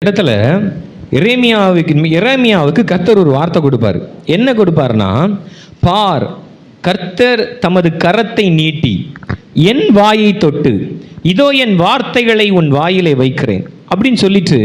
இடத்துல எரேமியாவுக்கு கர்த்தர் ஒரு வார்த்தை கொடுப்பார். என்ன கொடுப்பார்னா, பார், கர்த்தர் தமது கரத்தை நீட்டி என் வாயை தொட்டு இதோ என் வார்த்தைகளை உன் வாயிலே வைக்கிறேன் அப்படின்னு சொல்லிட்டு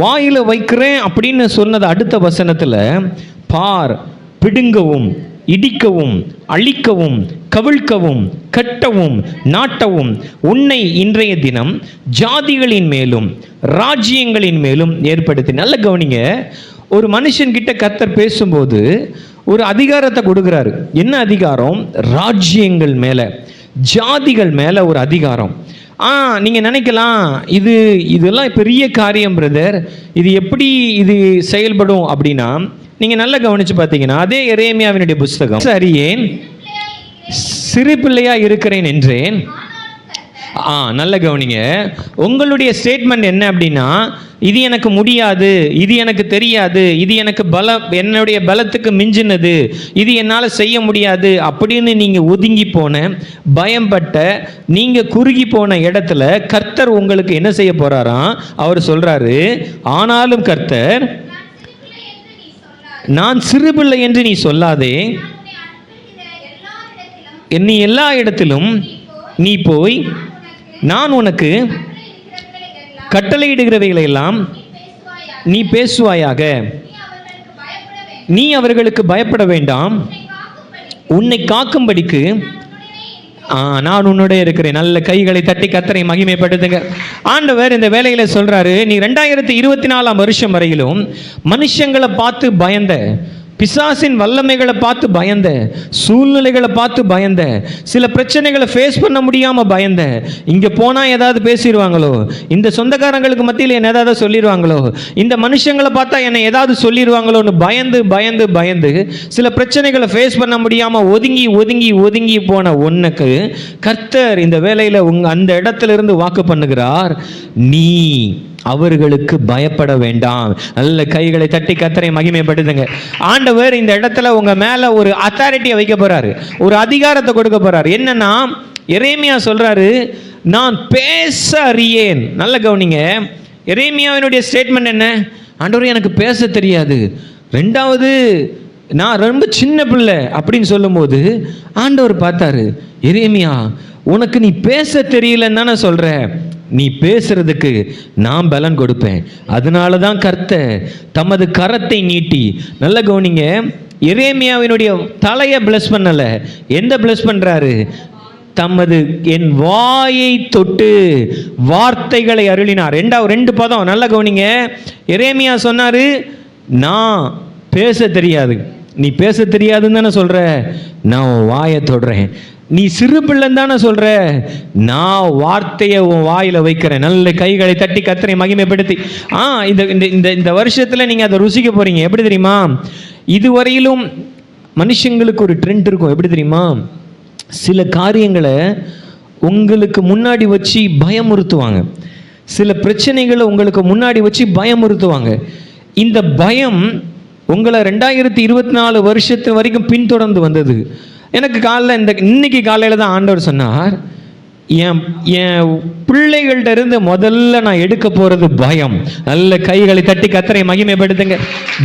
வாயில வைக்கிறேன் அப்படின்னு சொன்னது அடுத்த வசனத்துல, பார், பிடுங்கவும் இடிக்கவும் அழிக்கவும் கவிழ்க்கவும் கட்டவும் நாட்டவும் உன்னை இன்றைய தினம் ஜாதிகளின் மேலும் ராஜ்யங்களின் மேலும் ஏற்படுத்தி. நல்ல கவனிங்க, ஒரு மனுஷன்கிட்ட கர்த்தர் பேசும்போது ஒரு அதிகாரத்தை கொடுக்குறாரு. என்ன அதிகாரம்? ராஜ்யங்கள் மேல, ஜாதிகள் மேல ஒரு அதிகாரம். நீங்கள் நினைக்கலாம், இதெல்லாம் பெரிய காரியம் பிரதர், இது எப்படி இது செயல்படும் அப்படின்னா, நீங்கள் நல்லா கவனித்து பார்த்தீங்கன்னா, அதே எரேமியாவினுடைய புஸ்தகம், அறியேன் சிறு பிள்ளையா இருக்கிறேன் என்றேன். நல்ல கவனிங்க, உங்களுடைய ஸ்டேட்மெண்ட் என்ன அப்படின்னா, இது எனக்கு முடியாது, இது எனக்கு தெரியாது, இது எனக்கு என்னுடைய பலத்துக்கு மிஞ்சினது, இது என்னால் செய்ய முடியாது அப்படின்னு நீங்கள் ஒதுங்கி போன, பயம்பட்ட, நீங்கள் குறுகி போன இடத்துல கர்த்தர் உங்களுக்கு என்ன செய்ய போறாராம்? அவர் சொல்றாரு, ஆனாலும் கர்த்தர், நான் சிறுபிள்ளை என்று நீ சொல்லாதே, நீ எல்லா இடத்திலும் நீ போய் நான் உனக்கு கட்டளையிடுகிறவைகளை எல்லாம் நீ பேசுவாயாக. நீ அவர்களுக்கு பயப்பட வேண்டாம், உன்னை காக்கும்படிக்கு நான் உன்னோட இருக்கிறேன். நல்ல கைகளை தட்டி கர்த்தரை மகிமைப்படுத்துங்க. ஆண்டவர் இந்த வேலையில சொல்றாரு, நீ 2024 வருஷம் வரையிலும் மனுஷங்களை பார்த்து பயந்த, பிசாசின் வல்லமைகளை பார்த்து பயந்த, சூழ்நிலைகளை பார்த்து பயந்த, சில பிரச்சனைகளை ஃபேஸ் பண்ண முடியாமல் பயந்த, இங்கே போனால் ஏதாவது பேசிடுவாங்களோ, இந்த சொந்தக்காரங்களுக்கு மத்தியில் என்ன ஏதாவது சொல்லிடுவாங்களோ, இந்த மனுஷங்களை பார்த்தா என்னை ஏதாவது சொல்லிடுவாங்களோன்னு பயந்து பயந்து பயந்து சில பிரச்சனைகளை ஃபேஸ் பண்ண முடியாமல் ஒதுங்கி ஒதுங்கி ஒதுங்கி போன உனக்கு கர்த்தர் இந்த வேளையில் அந்த இடத்துல இருந்து வாக்கு பண்ணுகிறார், நீ அவர்களுக்கு பயப்பட வேண்டாம். நல்ல கைகளை தட்டி கர்த்தரை மகிமைப்படுத்துங்க. ஆண்டவர் இந்த இடத்துல உங்க மேல ஒரு அத்தாரிட்டியை வைக்க போறாரு, ஒரு அதிகாரத்தை கொடுக்க போறாரு. என்னன்னா, எரேமியா சொல்றாரு, நான் பேச அறியேன். நல்ல கவனிங்க, எரேமியாவினுடைய ஸ்டேட்மெண்ட் என்ன? ஆண்டவர், எனக்கு பேச தெரியாது. ரெண்டாவது, நான் ரொம்ப சின்ன பிள்ளை அப்படின்னு சொல்லும்போது ஆண்டவர் பார்த்தாரு, எரேமியா, உனக்கு நீ பேச தெரியலன்னு தானே சொல்ற, நீ பேசுறதுக்கு நான் பலன் கொடுப்பேன். அதனால தான் கர்த்தர் தமது கரத்தை நீட்டி, நல்ல கவனிங்க, எரேமியாவினுடைய தலையை பிளஸ் பண்ணல, எந்த பிளஸ் பண்றாரு? தமது என் வாயை தொட்டு வார்த்தைகளை அருளினார். ரெண்டு பதம் நல்ல கவனிங்க. எரேமியா சொன்னாரு, நான் பேச தெரியாது. நீ பேச தெரியாதுன்னு தானே சொல்ற, நான் வாயை தொடுறேன். நீ சிறு பிள்ளைன்னு தானே சொல்ற, நான் வார்த்தையை உன் வாயில வைக்கிறேன். நல்ல கைகளை தட்டி கர்த்தரை மகிமைப்படுத்தி. இந்த வருஷத்துல நீங்க அதை ருசிக்க போறீங்க. எப்படி தெரியுமா? இதுவரையிலும் மனுஷங்களுக்கு ஒரு ட்ரெண்ட் இருக்கும். எப்படி தெரியுமா? சில காரியங்களை உங்களுக்கு முன்னாடி வச்சு பயமுறுத்துவாங்க, சில பிரச்சனைகளை உங்களுக்கு முன்னாடி வச்சு பயமுறுத்துவாங்க. இந்த பயம் உங்களை 2024 வருஷத்து வரைக்கும் பின்தொடர்ந்து வந்தது. எனக்கு இன்னைக்கு காலையில் தான் ஆண்டவர் சொன்னார், என் பிள்ளைகள்கிட்ட இருந்து முதல்ல நான் எடுக்க போறது பயம். நல்ல கைகளை தட்டி கர்த்தரை மகிமைப்படுத்துங்க.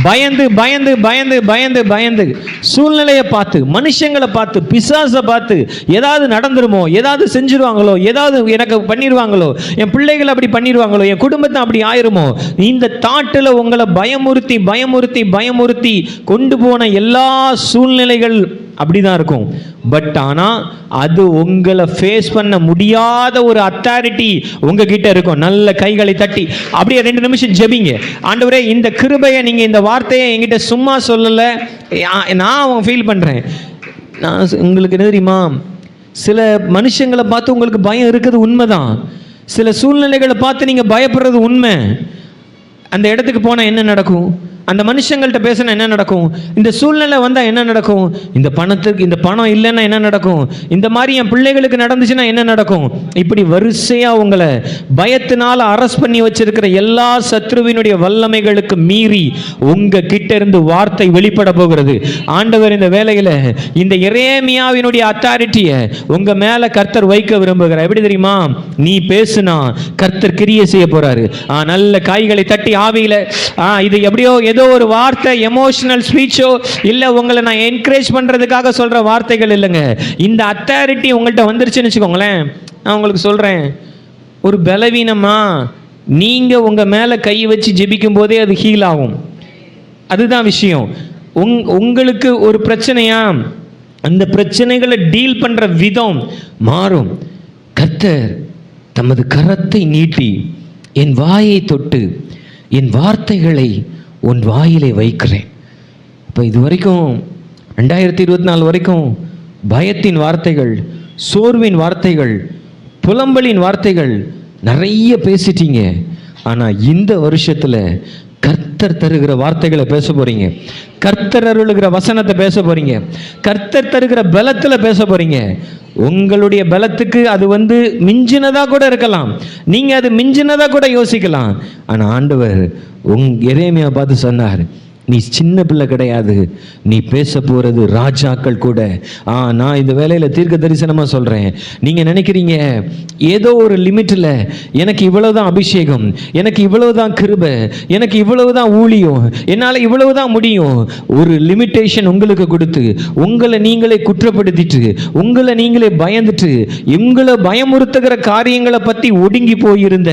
பயந்து பயந்து பயந்து பயந்து பயந்து சூழ்நிலையை பார்த்து, மனுஷங்களை பார்த்து, பிசாசை பார்த்து, ஏதாவது நடந்துருமோ, ஏதாவது செஞ்சிருவாங்களோ, ஏதாவது எனக்கு பண்ணிடுவாங்களோ, என் பிள்ளைகளை அப்படி பண்ணிடுவாங்களோ, என் குடும்பத்தை அப்படி ஆயிருமோ, இந்த தாட்டில் உங்களை பயமுறுத்தி பயமுறுத்தி பயமுறுத்தி கொண்டு போன எல்லா சூழ்நிலைகள் அப்படிதான் இருக்கும். பட் ஆனா அது உங்களை ஃபேஸ் பண்ண முடியாத ஒரு அத்தாரிட்டி உங்ககிட்ட இருக்கும். நல்ல கைகளை தட்டி அப்படியே 2 நிமிஷம் ஜெபிங்க. ஆண்டவரே, இந்த கிருபையை, நீங்க இந்த வார்த்தையை என்கிட்ட சும்மா சொல்லல, நான் அவங்க ஃபீல் பண்றேன். நான் உங்களுக்கு என்ன தெரியுமா, சில மனுஷங்களை பார்த்து உங்களுக்கு பயம் இருக்குது உண்மைதான், சில சூழ்நிலைகளை பார்த்து நீங்க பயப்படுறது உண்மை. அந்த இடத்துக்கு போனால் என்ன நடக்கும்? அந்த மனுஷங்கள்ட்ட பேசினா என்ன நடக்கும், இந்த சூழ்நிலை வந்தால் என்ன நடக்கும், இந்த பணம் இல்லைன்னா என்ன நடக்கும், இந்த மாதிரி என் பிள்ளைகளுக்கு நடந்துச்சுன்னா என்ன நடக்கும், இப்படி வரிசையாக உங்களை பயத்தினால அரெஸ்ட் பண்ணி வச்சிருக்கிற எல்லா சத்ருவினுடைய வல்லமைகளுக்கு மீறி உங்க கிட்ட இருந்து வார்த்தை வெளிப்பட போகிறது. ஆண்டவர் இந்த வேளையில் இந்த எரேமியாவினுடைய அத்தாரிட்டியை உங்க மேல கர்த்தர் வைக்க விரும்புகிறார். எப்படி தெரியுமா, நீ பேசுனா கர்த்தர் கிரியை செய்ய போறாரு. நல்ல காய்களை தட்டி ஆவியில இது எப்படியோ ஏதோ ஒரு வார்த்தை, எமோஷனல் ஸ்பீச்சோ இல்ல உங்களை நான் என்கரேஜ் பண்றதுக்காக சொல்ற வார்த்தைகள் இல்லைங்க. இந்த அத்தாரிட்டி உங்கள்கிட்ட வந்துருச்சுன்னு வச்சுக்கோங்களேன், நான் உங்களுக்கு சொல்றேன், ஒரு பலவீனமா நீங்க உங்க மேல கை வச்சு ஜெபிக்கும் போதே அது ஹீல் ஆகும். அதுதான் விஷயம். உங்களுக்கு ஒரு பிரச்சனையா, அந்த பிரச்சனைகளை டீல் பண்ற விதம் மாறும். கர்த்தர் தமது கரத்தை நீட்டி என் வாயை தொட்டு என் வார்த்தைகளை உன் வாயிலே வைக்கிறேன். இப்போ இது வரைக்கும் 2024 வரைக்கும் பயத்தின் வார்த்தைகள், சோர்வின் வார்த்தைகள், புலம்பலின் வார்த்தைகள் நிறைய பேசிட்டீங்க. ஆனால் இந்த வருஷத்தில் கர்த்தர் தருகிற வார்த்தைகளை பேச போறீங்க. கர்த்தர் அருளுகிற வசனத்தை பேச போறீங்க. கர்த்தர் தருகிற பலத்தில் பேச போறீங்க. உங்களுடைய பலத்துக்கு அது மிஞ்சினதா கூட இருக்கலாம், நீங்க அது மிஞ்சினதா கூட யோசிக்கலாம். ஆனா ஆண்டவர் எரேமியா பார்த்து சொன்னார், நீ சின்ன பிள்ளை கிடையாது, நீ பேச போறது ராஜாக்கள் கூட. நான் இந்த வேலையில தீர்க்க தரிசனமா சொல்றேன். நீங்க நினைக்கிறீங்க ஏதோ ஒரு லிமிட்ல எனக்கு இவ்வளவுதான் அபிஷேகம், எனக்கு இவ்வளவுதான் கிருபை, எனக்கு இவ்வளவுதான் ஊழியம், என்னால இவ்வளவுதான் முடியும். ஒரு லிமிட்டேஷன் உங்களுக்கு கொடுத்து உங்களை நீங்களே குற்றப்படுத்திட்டு உங்களை நீங்களே பயந்துட்டு உங்களை பயமுறுத்துகிற காரியங்களை பத்தி ஒடுங்கி போயிருந்த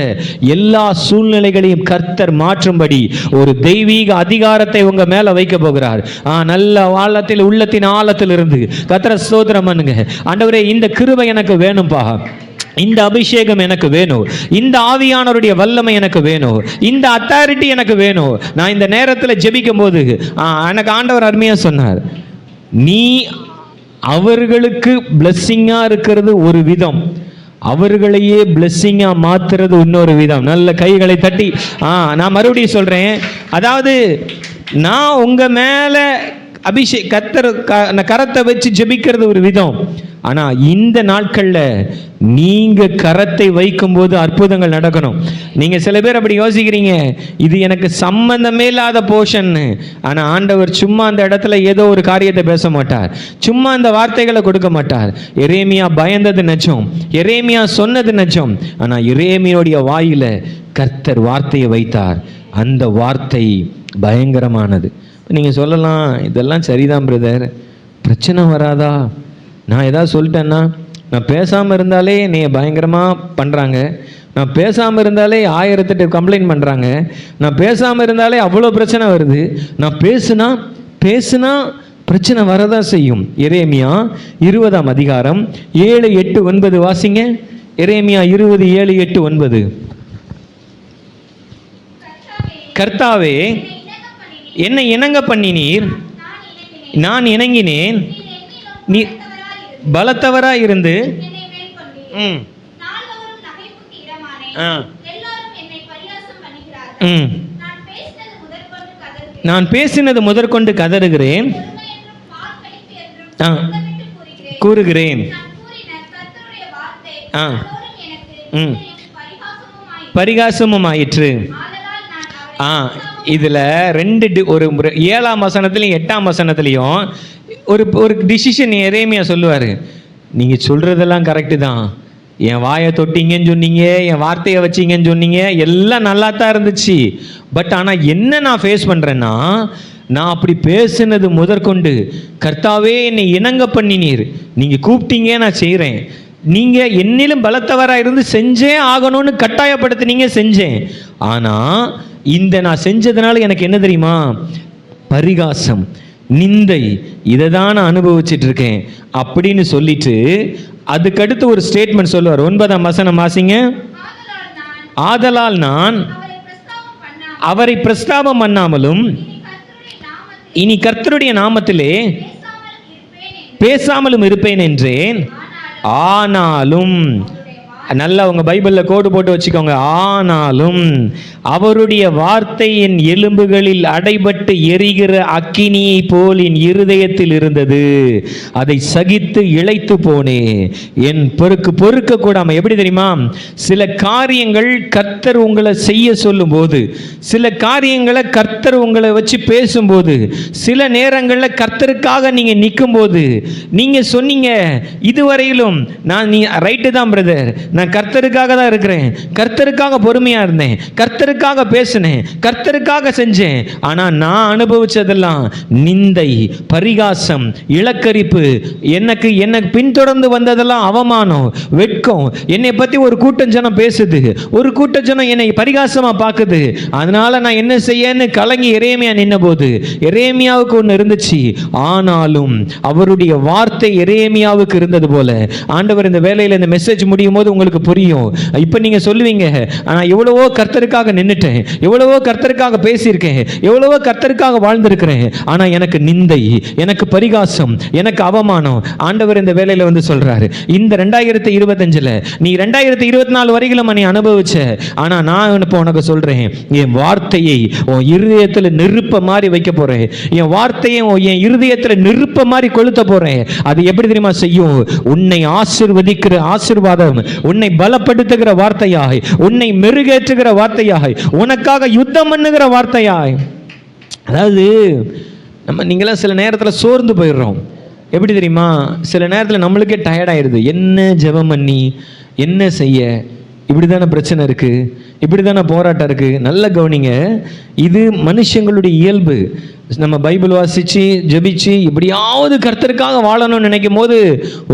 எல்லா சூழ்நிலைகளையும் கர்த்தர் மாற்றும்படி ஒரு தெய்வீக அதிகாரத்தை உங்க மேல வைக்க போகிறார். நல்ல ஆழத்தில், உள்ளத்தின் ஆழத்தில் இருந்து கர்த்தரை ஸ்தோத்திரம் பண்ணுங்க. ஆண்டவரே, இந்த கிருபை எனக்கு வேணும்பா, இந்த அபிஷேகம் எனக்கு வேணும், இந்த ஆவியானவருடைய வல்லமை எனக்கு வேணும், இந்த அத்தாரிட்டி எனக்கு வேணும். நான் இந்த நேரத்தில் ஜெபிக்கும் போது எனக்கு ஆண்டவர் அருமையா சொன்னார், நீ அவர்களுக்கு பிளஸ்ஸிங்கா இருக்கிறது ஒரு விதம், அவர்களையே பிளஸ்ஸிங்கா மாத்துறது இன்னொரு விதம். நல்ல கைகளை தட்டி நான் மறுபடியும் சொல்றேன், அதாவது நான் உங்க மேல கரத்தை வச்சு ஜெபிக்கிறது ஒரு விதம். ஆனா இந்த நாட்கள்ல நீங்க கரத்தை வைக்கும் போது அற்புதங்கள் நடக்கணும். நீங்க சில பேர் அப்படி யோசிக்கிறீங்க, இது எனக்கு சம்பந்தமே இல்லாத போர்ஷன். ஆனா ஆண்டவர் சும்மா அந்த இடத்துல ஏதோ ஒரு காரியத்தை பேச மாட்டார், சும்மா அந்த வார்த்தைகளை கொடுக்க மாட்டார். எரேமியா பயந்தது நிஜம், எரேமியா சொன்னது நிஜம். ஆனா எரேமியோடைய வாயில கர்த்தர் வார்த்தையை வைத்தார். அந்த வார்த்தை பயங்கரமானது. நீங்கள் சொல்லலாம், இதெல்லாம் சரிதான் பிரதர், பிரச்சனை வராதா? நான் ஏதாவது சொல்லிட்டேன்னா, நான் பேசாமல் இருந்தாலே என்னைய பயங்கரமாக பண்ணுறாங்க, நான் பேசாமல் இருந்தாலே 1008 கம்ப்ளைண்ட் பண்ணுறாங்க, நான் பேசாமல் இருந்தாலே அவ்வளோ பிரச்சனை வருது, நான் பேசுனா பிரச்சனை வரதான் செய்யும். எரேமியா 20ஆம் அதிகாரம் 7, 8, 9 வாசிங்க. எரேமியா 20, 7, 8, 9. கர்த்தாவே, என்னை இணங்க பண்ணினீர், நான் இணங்கினேன், நீ பலத்தவராய் இருந்து நான் பேசினது முதற்கொண்டு கதறுகிறேன், கூறுகிறேன். பரிகாசமும் ஆயிற்று. இதுல ஒரு 7ஆம் வசனத்திலையும் 8ஆம் வசனத்திலையும் ஒரு டிசிஷன் எரேமியா சொல்லுவாரு. நீங்க சொல்றதெல்லாம் கரெக்டு தான், என் வாயை தொட்டிங்கன்னு சொன்னீங்க, என் வார்த்தையை வச்சிங்கன்னு சொன்னீங்க, எல்லாம் நல்லா தான் இருந்துச்சு. பட் ஆனா என்ன நான் ஃபேஸ் பண்றேன்னா, நான் அப்படி பேசுனது முதற்கொண்டு கர்த்தாவே என்னை இணங்க பண்ணினீர், நீங்க கூப்பிட்டீங்க, நான் செய்கிறேன், நீங்க என்னிலும் பலத்தவராக இருந்து செஞ்சே ஆகணும்னு கட்டாயப்படுத்தினீங்க, செஞ்சேன். ஆனா இந்த நான் செஞ்சதுனால எனக்கு என்ன தெரியுமா, பரிகாசம், நிந்தை, இதை தான் நான் அனுபவிச்சுட்டு இருக்கேன் அப்படின்னு சொல்லிட்டு அதுக்கடுத்து ஒரு ஸ்டேட்மெண்ட் சொல்லுவார். 9ஆம் வசனம் வாசிங்க. ஆதலால் நான் அவரை பிரஸ்தாபம் பண்ணாமலும் இனி கர்த்தருடைய நாமத்திலே பேசாமலும் இருப்பேன் என்றேன். ஆனாலும் நல்லா உங்க பைபிள்ல கோடு போட்டு வச்சுக்கோங்க. ஆனாலும் அவருடைய வார்த்தையின் எலும்புகளில் அடைபட்டு எரிகிற அக்கினியை போல் என் இருதயத்தில் இருந்தது, அதை சகித்து இளைத்து போனே, என் பொறுக்க கூடாம. எப்படி தெரியுமா? சில காரியங்கள் கர்த்தர் உங்களை செய்ய சொல்லும் போது, சில காரியங்களை கர்த்தர் உங்களை வச்சு பேசும்போது, சில நேரங்களில் கர்த்தருக்காக நீங்க நிற்கும் போது, நீங்க சொன்னீங்க இதுவரையிலும் நீ ரைட்டு தான் பிரதர், நான் கர்த்தருக்காக தான் இருக்கிறேன், கர்த்தருக்காக பொறுமையா இருந்தேன், கர்த்தருக்காக பேசினேன், கர்த்தருக்காக செஞ்சேன். ஆனா நான் அனுபவிச்சதெல்லாம் நிந்தை, பரிகாசம், இலக்கரிப்பு, எனக்கு பின்தொடர்ந்து வந்ததெல்லாம் அவமானம், வெட்கம். என்னை பத்தி ஒரு கூட்டம் ஜனம் பேசுது, ஒரு கூட்டம் ஜனம் என்னை பரிகாசமா பார்க்குது. அதனால நான் என்ன செய்யன்னு கலங்கி எரேமியா நின்ன போது, எரேமியாவுக்கு ஒன்று இருந்துச்சு. ஆனாலும் அவருடைய வார்த்தை எரேமியாவுக்கு இருந்தது போல ஆண்டவர் இந்த வேலையில் இந்த மெசேஜ் முடியும் போது உங்களுக்கு புரியும். இப்போ நீங்க சொல்லுவீங்க, நான் எவ்வளவோ கர்த்தருக்காக நின்னுட்டேன், எவ்வளவோ கர்த்தருக்காக பேசியிருக்கேன், எவ்வளவோ கர்த்தருக்காக வாழ்ந்திருக்கிறேன், ஆனா எனக்கு நிந்தை, எனக்கு பரிகாசம், எனக்கு அவமானம். ஆண்டவர் இந்த வேலையில வந்து சொல்றாரு, இந்த 2025 நீ 2024 வரைக்கும் நீ அனுபவிச்ச, ஆனா நான் இப்போ உனக்கு சொல்றேன், என் வார்த்தையை உன் இருதயத்தில் நெருப்ப மாதிரி வைக்க போறேன், என் வார்த்தையை என் இருதயத்தில் நெருப்ப மாதிரி கொளுத்த போறேன். அது எப்படி தெரியுமா செய்யும்? உன்னை ஆசீர்வதிக்கிற ஆசீர்வாதம், உன்னை பலப்படுத்துகிற வார்த்தையாய், உன்னை மெருகேற்றுகிற வார்த்தையாய், உனக்காக யுத்தம் பண்ணுகிற வார்த்தையாய். அதாவது நீங்களாம் சில நேரத்தில் சோர்ந்து போயிடுறோம். எப்படி தெரியுமா? சில நேரத்தில் நம்மளுக்கே டயர்ட் ஆயிடுது. என்ன ஜெபம் பண்ணி என்ன செய்ய? இப்படி தானே பிரச்சனை இருக்கு, இப்படி தானே போராட்டம் இருக்கு. நல்ல கவனிங்க, இது மனுஷங்களுடைய இயல்பு. நம்ம பைபிள் வாசிச்சு ஜெபிச்சு எப்படியாவது கர்த்தருக்காக வாழணும்னு நினைக்கும் போது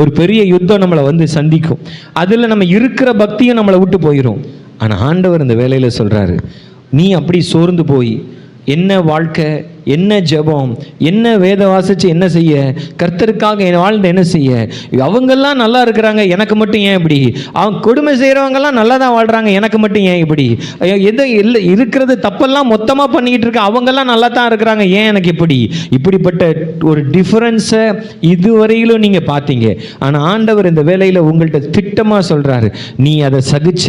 ஒரு பெரிய யுத்தம் நம்மளை வந்து சந்திக்கும். அதில் நம்ம இருக்கிற பக்தியும் நம்மளை விட்டு போயிடும். ஆனால் ஆண்டவர் இந்த வேலையில சொல்றாரு, நீ அப்படி சோர்ந்து போய் என்ன வாழ்க்கை, என்ன ஜெபம், என்ன வேத வாசிச்சு என்ன செய்ய, கர்த்தருக்காக வாழ்ந்து என்ன செய்ய? அவங்கெல்லாம் நல்லா இருக்கிறாங்க, எனக்கு மட்டும் ஏன் இப்படி? அவங்க கொடுமை செய்கிறவங்கெல்லாம் நல்லா தான் வாழ்கிறாங்க, எனக்கு மட்டும் ஏன் இப்படி? எதை இல்லை இருக்கிறது தப்பெல்லாம் மொத்தமாக பண்ணிக்கிட்டு இருக்க, அவங்கெல்லாம் நல்லா தான் இருக்கிறாங்க, ஏன் எனக்கு இப்படி? இப்படிப்பட்ட ஒரு டிஃப்ரென்ஸை இதுவரையிலும் நீங்கள் பார்த்தீங்க. ஆனால் ஆண்டவர் இந்த வேலையில் உங்கள்கிட்ட திட்டமாக சொல்கிறாரு, நீ அதை சகிச்ச,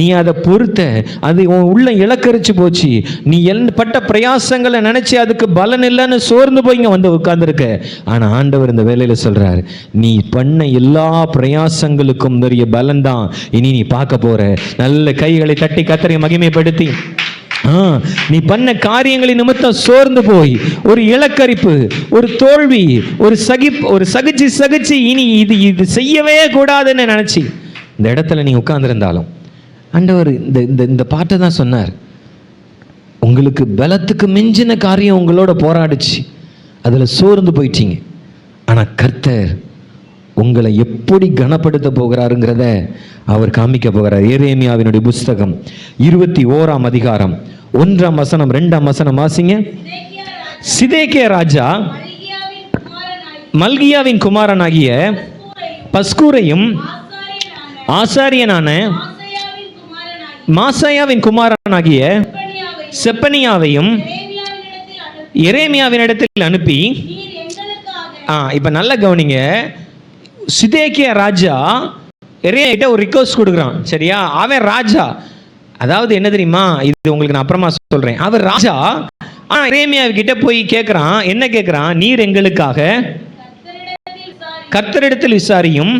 நீ அதை பொறுத்த, அது உன் உள்ள இலக்கரிச்சு போச்சு, நீ பட்ட பிரயாசங்களை நினைச்சு அதுக்கு பலன் இல்லைன்னு சோர்ந்து போய் இங்க வந்து உட்கார்ந்துருக்க. ஆனா ஆண்டவர் இந்த வேலையில சொல்றாரு, நீ பண்ண எல்லா பிரயாசங்களுக்கும் நிறைய பலன் தான் இனி நீ பார்க்க போற. நல்ல கைகளை தட்டி கர்த்தரை மகிமைப்படுத்தி, நீ பண்ண காரியங்களின் நிமித்தம் சோர்ந்து போய் ஒரு இலக்கரிப்பு, ஒரு தோல்வி, ஒரு சகிச்சு இனி இது செய்யவே கூடாதுன்னு நினைச்சு இந்த இடத்துல நீ உட்கார்ந்திருந்தாலும் ஆண்டவர் இந்த பாட்டை தான் சொன்னார். உங்களுக்கு பலத்துக்கு மிஞ்சின காரியம் உங்களோட போராடிச்சு, அதில் சோர்ந்து போயிட்டீங்க. ஆனால் கர்த்தர் உங்களை எப்படி கனப்படுத்த போகிறாருங்கிறத அவர் காமிக்க போகிறார். எரேமியாவினுடைய புஸ்தகம் 21ஆம் அதிகாரம் 1ஆம் வசனம் 2ஆம் வசனம் வாசிங்க. சிதேக்கியா ராஜா மல்கியாவின் குமாரனாகிய பஸ்கூரையும் ஆசாரியனான மாசாயாவின் குமாரனாகிய செப்பனியாவையும் எரேமியாவினிடத்தில் அனுப்பி, இப்ப நல்ல கவனிங்க, சிதேக்கியா ராஜா எரேமியாகிட்ட ஒரு ரிக்வெஸ்ட் கொடுக்குறான். சரியா? அவன் ராஜா, அதாவது என்ன தெரியுமா, இது உங்களுக்கு நான் அப்புறமா சொல்றேன். அவர் ராஜா, எரேமியாவிட்ட போய் கேட்கிறான். என்ன கேட்கிறான்? நீர் எங்களுக்காக கர்த்தரிடத்தில் விசாரியும்,